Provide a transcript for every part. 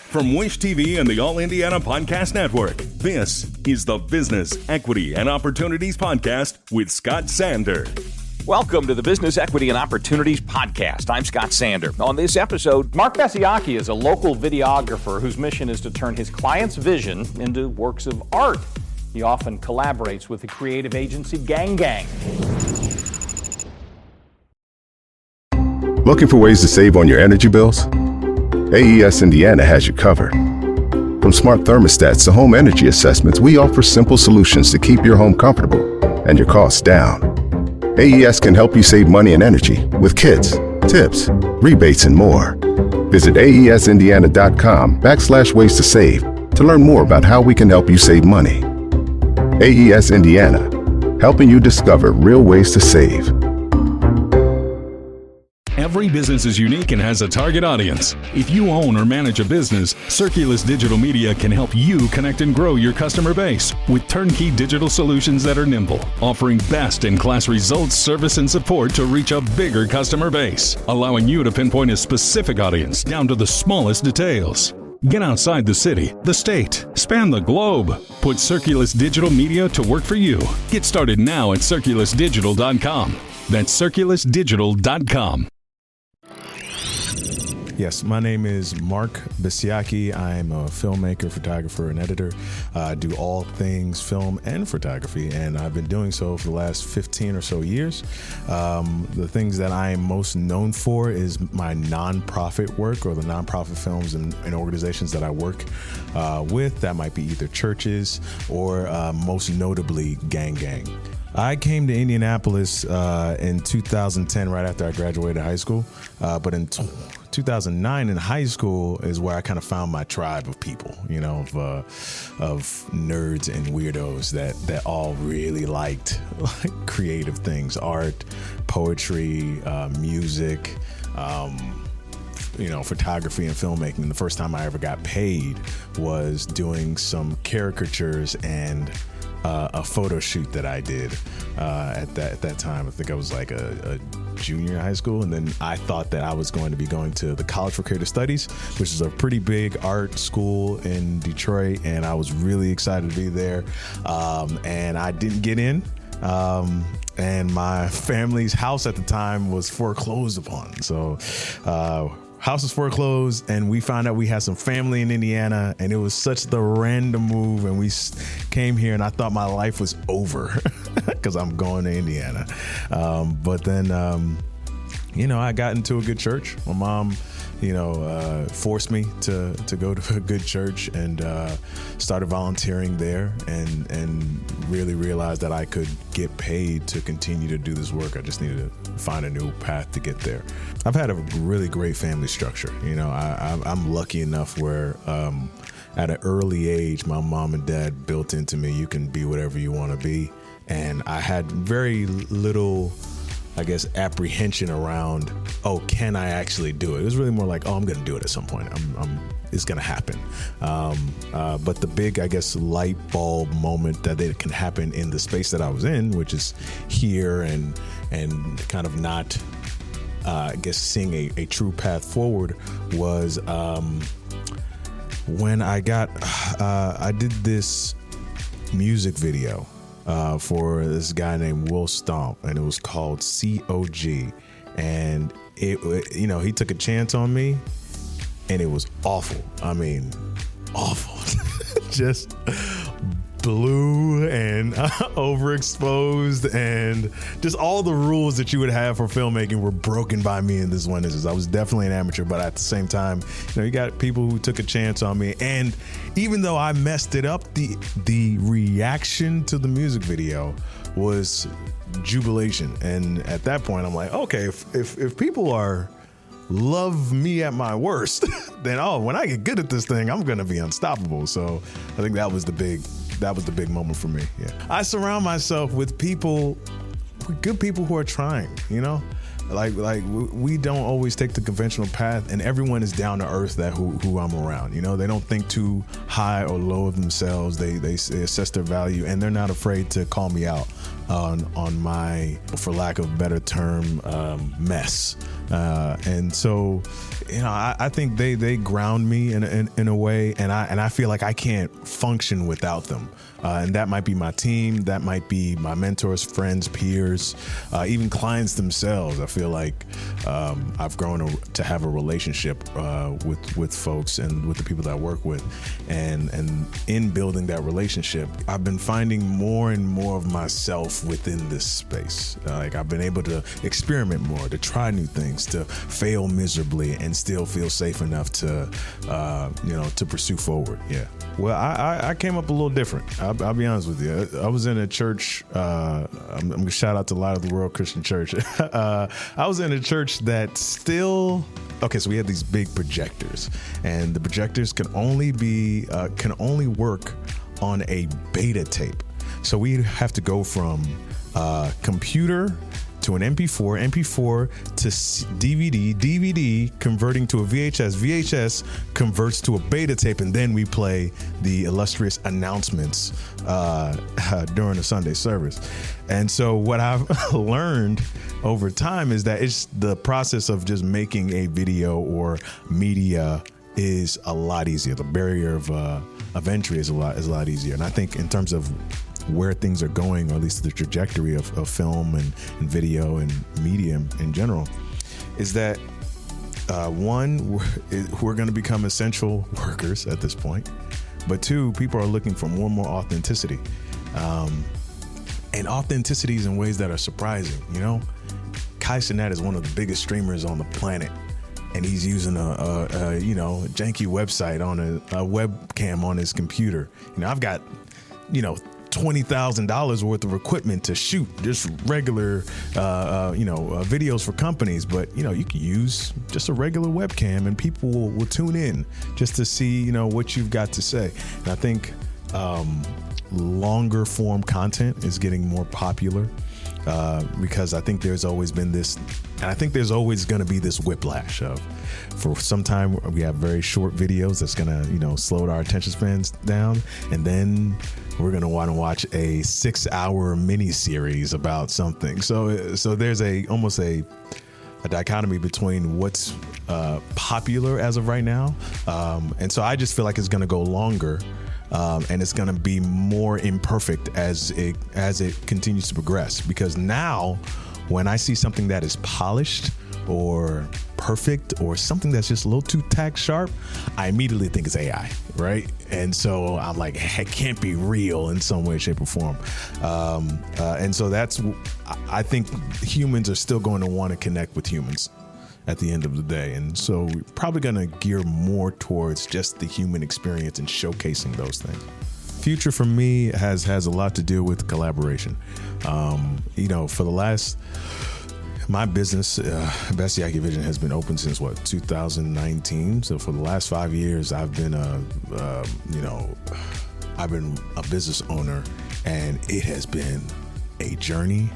From Wish TV and the All Indiana Podcast Network, this is the Business, Equity, and Opportunities Podcast with Scott Sander. Welcome to the Business, Equity, and Opportunities Podcast. I'm Scott Sander. On this episode, Marc Bessiake is a local videographer whose mission is to turn his client's vision into works of art. He often collaborates with the creative agency GangGang. Looking for ways to save on your energy bills? AES Indiana has you covered. From smart thermostats to home energy assessments, we offer simple solutions to keep your home comfortable and your costs down. AES can help you save money and energy with kits, tips, rebates, and more. Visit aesindiana.com/ways to save to learn more about how we can help you save money. AES Indiana, helping you discover real ways to save. Every business is unique and has a target audience. If you own or manage a business, Circulus Digital Media can help you connect and grow your customer base with turnkey digital solutions that are nimble, offering best-in-class results, service, and support to reach a bigger customer base, allowing you to pinpoint a specific audience down to the smallest details. Get outside the city, the state, span the globe. Put Circulus Digital Media to work for you. Get started now at circulusdigital.com. That's circulusdigital.com. Yes, my name is Marc Bessiake. I'm a filmmaker, photographer, and editor. I do all things film and photography, and I've been doing so for the last 15 or so years. The things that I am most known for is my nonprofit work, or the nonprofit films and organizations that I work with. That might be either churches or most notably GangGang. I came to Indianapolis in 2010, right after I graduated high school. But in 2009 in high school is where I kind of found my tribe of people, you know, of nerds and weirdos that all really liked creative things, art, poetry, music, photography and filmmaking. The first time I ever got paid was doing some caricatures and a photo shoot that I did at that time. I think I was like a junior in high school, and then I thought that I was going to be going to the College for Creative Studies, which is a pretty big art school in Detroit, and I was really excited to be there, and I didn't get in. And my family's house at the time was foreclosed upon. So house was foreclosed, and we found out we had some family in Indiana, and it was such the random move, and we came here, and I thought my life was over because I'm going to Indiana. But then, I got into a good church. My mom, forced me to go to a good church, and started volunteering there, and really realized that I could get paid to continue to do this work. I just needed to find a new path to get there. I've had a really great family structure. I'm lucky enough where at an early age, my mom and dad built into me, you can be whatever you want to be. And I had very little, I guess, apprehension around, can I actually do it? It was really more like, I'm going to do it at some point. It's going to happen. But the big, I guess, light bulb moment that it can happen in the space that I was in, which is here and kind of not, seeing a true path forward, was when I did this music video for this guy named Will Stomp, and it was called COG, and he took a chance on me, and it was awful. I mean, awful. Just blue and overexposed, and just all the rules that you would have for filmmaking were broken by me in this one instance. I was definitely an amateur, but at the same time, you got people who took a chance on me, and even though I messed it up, the reaction to the music video was jubilation. And at that point, I'm like, okay, if people love me at my worst, then when I get good at this thing, I'm gonna be unstoppable. So I think that was the big moment for me. Yeah, I surround myself with good people who are trying. Like we don't always take the conventional path, and everyone is down to earth who I'm around. They don't think too high or low of themselves. They assess their value, and they're not afraid to call me out on my, for lack of a better term, mess. And so, I think they ground me in a way, and I feel like I can't function without them. And that might be my team, that might be my mentors, friends, peers, even clients themselves. I feel like I've grown to have a relationship with folks and with the people that I work with, and in building that relationship, I've been finding more and more of myself within this space. Like I've been able to experiment more, to try new things, to fail miserably, and still feel safe enough to to pursue forward. Yeah. Well, I came up a little different. I'll be honest with you. I was in a church. I'm going to shout out to Light of the World Christian Church. I was in a church that still. Okay, so we had these big projectors, and the projectors can only work on a beta tape. So we have to go from computer to an MP4 to DVD converting to a VHS converts to a beta tape, and then we play the illustrious announcements during the Sunday service. And so what I've learned over time is that it's the process of just making a video or media is a lot easier. The barrier of entry is a lot easier. And I think in terms of where things are going, or at least the trajectory of film and video and media in general, is that one, we're going to become essential workers at this point, but two, people are looking for more and more authenticity, and authenticities in ways that are surprising. Kai Cenat is one of the biggest streamers on the planet, and he's using a janky website on a webcam on his computer. I've got $20,000 worth of equipment to shoot just regular, videos for companies. But, you can use just a regular webcam and people will tune in just to see, what you've got to say. And I think longer form content is getting more popular because I think there's always been this, and I think there's always going to be this whiplash of, for some time we have very short videos that's going to, slow our attention spans down, and then we're going to want to watch a 6-hour mini series about something. So there's almost a dichotomy between what's popular as of right now. And so I just feel like it's going to go longer, and it's going to be more imperfect as it continues to progress. Because now when I see something that is polished or perfect or something that's just a little too tack sharp, I immediately think it's AI, right? And so I'm like, it can't be real in some way, shape, or form. And so I think humans are still going to want to connect with humans at the end of the day. And so we're probably going to gear more towards just the human experience and showcasing those things. Future for me has a lot to do with collaboration. For the last, my business, Bessiake Vision, has been open since 2019. So for the last 5 years, I've been a business owner, and it has been a journey,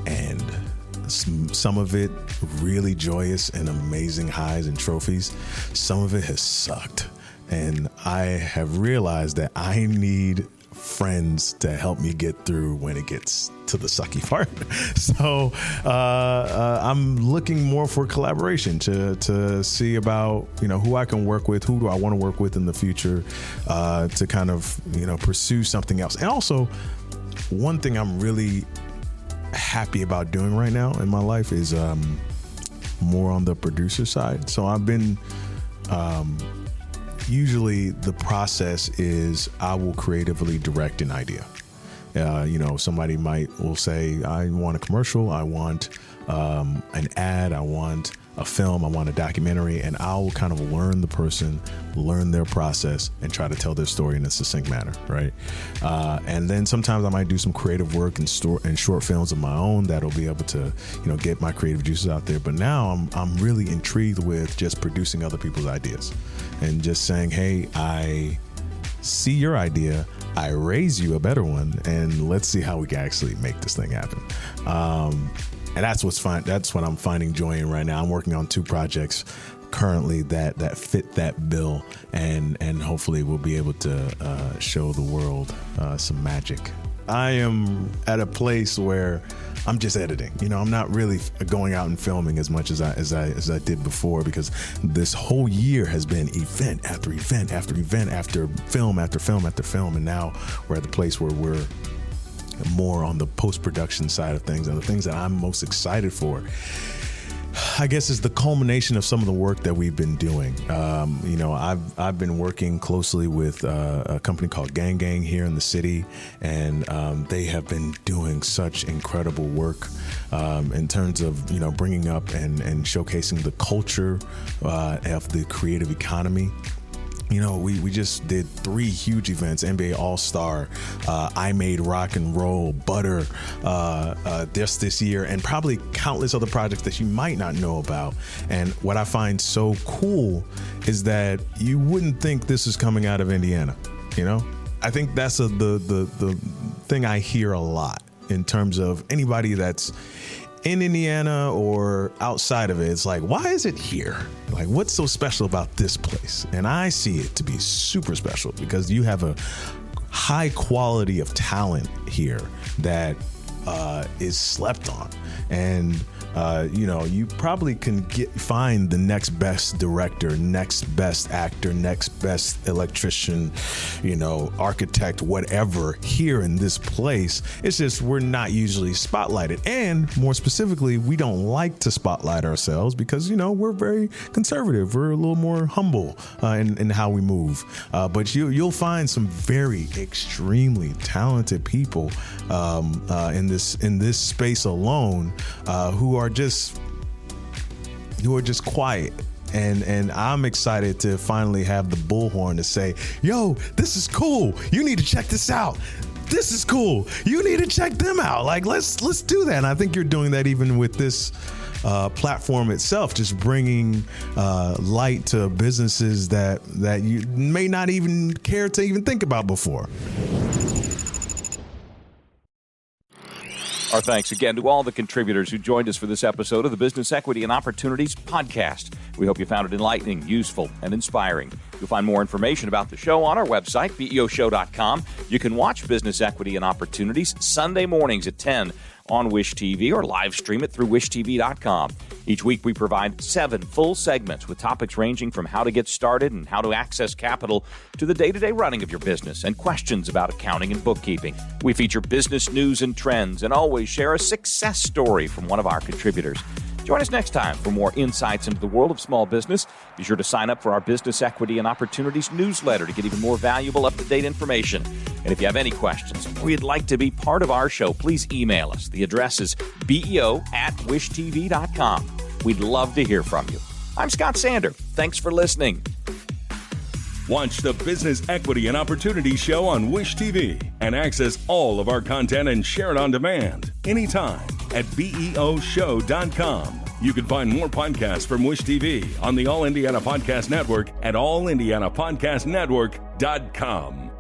and some of it really joyous and amazing highs and trophies. Some of it has sucked, and I have realized that I need friends to help me get through when it gets to the sucky part. So I'm looking more for collaboration to see about who I can work with, who do I want to work with in the future, to kind of pursue something else. And also, one thing I'm really happy about doing right now in my life is more on the producer side. So I've been usually the process is I will creatively direct an idea. Somebody will say, I want a commercial, I want an ad, I want a film, I want a documentary, and I'll kind of learn the person, learn their process, and try to tell their story in a succinct manner, right? And then sometimes I might do some creative work and short films of my own that'll be able to, get my creative juices out there. But now I'm really intrigued with just producing other people's ideas and just saying, hey, I see your idea, I raise you a better one, and let's see how we can actually make this thing happen. And that's what's fun. That's what I'm finding joy in right now. I'm working on 2 projects currently that fit that bill, and hopefully we'll be able to show the world some magic. I am at a place where I'm just editing. I'm not really going out and filming as much as I did before, because this whole year has been event after event after event after film after film after film, and now we're at the place where we're more on the post-production side of things, and the things that I'm most excited for, I guess, is the culmination of some of the work that we've been doing. I've been working closely with a company called GangGang here in the city, and they have been doing such incredible work in terms of bringing up and showcasing the culture of the creative economy. We just did 3 huge events: NBA All-Star, I Made Rock and Roll, Butter, this year, and probably countless other projects that you might not know about. And what I find so cool is that you wouldn't think this is coming out of Indiana. I think that's the thing I hear a lot in terms of anybody that's in Indiana or outside of it. It's like, why is it here? Like, what's so special about this place? And I see it to be super special because you have a high quality of talent here that is slept on. And you probably can find the next best director, next best actor, next best electrician, architect, whatever, here in this place. It's just we're not usually spotlighted. And more specifically, we don't like to spotlight ourselves because, we're very conservative. We're a little more humble in how we move. But you'll find some very extremely talented people in this space alone who are just quiet. And I'm excited to finally have the bullhorn to say, yo, this is cool. You need to check this out. This is cool. You need to check them out. Like, let's do that. And I think you're doing that even with this platform itself, just bringing light to businesses that you may not even care to even think about before. Our thanks again to all the contributors who joined us for this episode of the Business Equity and Opportunities Podcast. We hope you found it enlightening, useful, and inspiring. You'll find more information about the show on our website, beoshow.com. You can watch Business Equity and Opportunities Sunday mornings at 10 on Wish TV or live stream it through wishtv.com. Each week we provide 7 full segments with topics ranging from how to get started and how to access capital to the day-to-day running of your business and questions about accounting and bookkeeping. We feature business news and trends and always share a success story from one of our contributors. Join us next time for more insights into the world of small business. Be sure to sign up for our Business Equity and Opportunities newsletter to get even more valuable, up-to-date information. And if you have any questions or you'd like to be part of our show, please email us. The address is beo@wishtv.com. We'd love to hear from you. I'm Scott Sander. Thanks for listening. Watch the Business Equity and Opportunity Show on Wish TV and access all of our content and share it on demand anytime at beoshow.com. You can find more podcasts from Wish TV on the All Indiana Podcast Network at allindianapodcastnetwork.com.